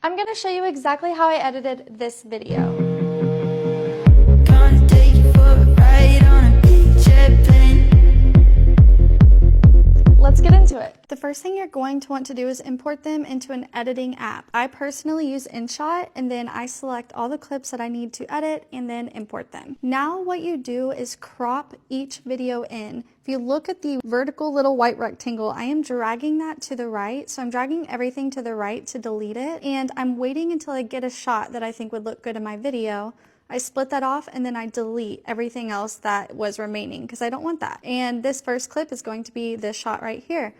I'm going to show you exactly how I edited this video. Gonna take you for a ride on a big jet plane. Let's get into it. The first thing you're going to want to do is import them into an editing app. I personally use InShot, and then I select all the clips that I need to edit and then import them. Now what you do is crop each video in. If you look at the vertical little white rectangle, I am dragging that to the right. So I'm dragging everything to the right to delete it, and I'm waiting until I get a shot that I think would look good in my video. I split that off and then I delete everything else that was remaining because I don't want that. And this first clip is going to be this shot right here.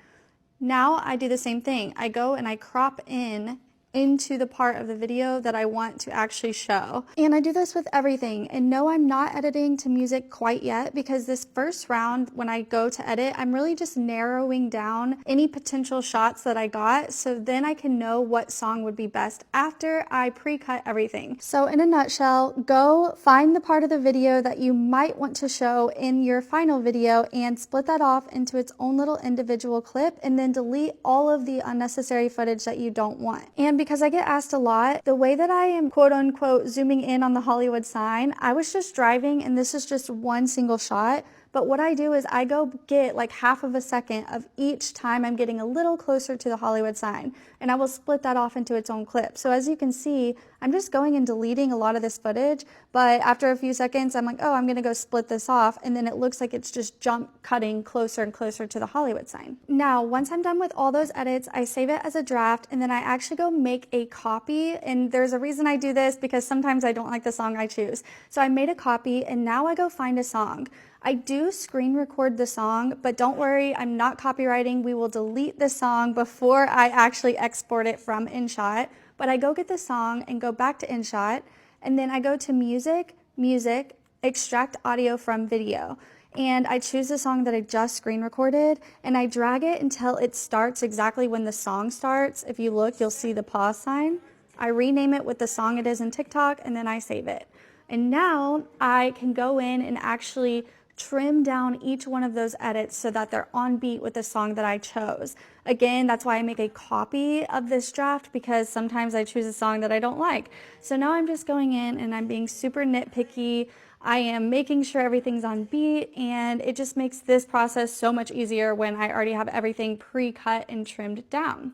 Now I do the same thing. I go and I crop into the part of the video that I want to actually show. And I do this with everything. And no, I'm not editing to music quite yet because this first round, when I go to edit, I'm really just narrowing down any potential shots that I got. So then I can know what song would be best after I pre-cut everything. So in a nutshell, go find the part of the video that you might want to show in your final video and split that off into its own little individual clip and then delete all of the unnecessary footage that you don't want. And because I get asked a lot, the way that I am quote unquote zooming in on the Hollywood sign, I was just driving and this is just one single shot. But what I do is I go get like half of a second of each time I'm getting a little closer to the Hollywood sign, and I will split that off into its own clip. So as you can see, I'm just going and deleting a lot of this footage, but after a few seconds, I'm like, oh, I'm gonna go split this off, and then it looks like it's just jump cutting closer and closer to the Hollywood sign. Now, once I'm done with all those edits, I save it as a draft, and then I actually go make a copy, and there's a reason I do this because sometimes I don't like the song I choose. So I made a copy, and now I go find a song. I do screen record the song, but don't worry, I'm not copywriting. We will delete the song before I actually export it from InShot. But I go get the song and go back to InShot, and then I go to Music, Extract Audio from Video. And I choose the song that I just screen recorded, and I drag it until it starts exactly when the song starts. If you look, you'll see the pause sign. I rename it with the song it is in TikTok, and then I save it. And now I can go in and actually trim down each one of those edits so that they're on beat with the song that I chose. Again, that's why I make a copy of this draft, because sometimes I choose a song that I don't like. So now I'm just going in and I'm being super nitpicky. I am making sure everything's on beat, and it just makes this process so much easier when I already have everything pre-cut and trimmed down.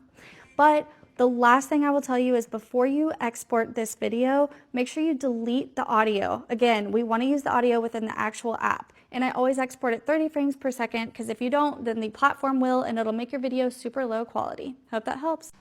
But the last thing I will tell you is before you export this video, make sure you delete the audio. Again, we want to use the audio within the actual app. And I always export at 30 frames per second because if you don't, then the platform will, and it'll make your video super low quality. Hope that helps.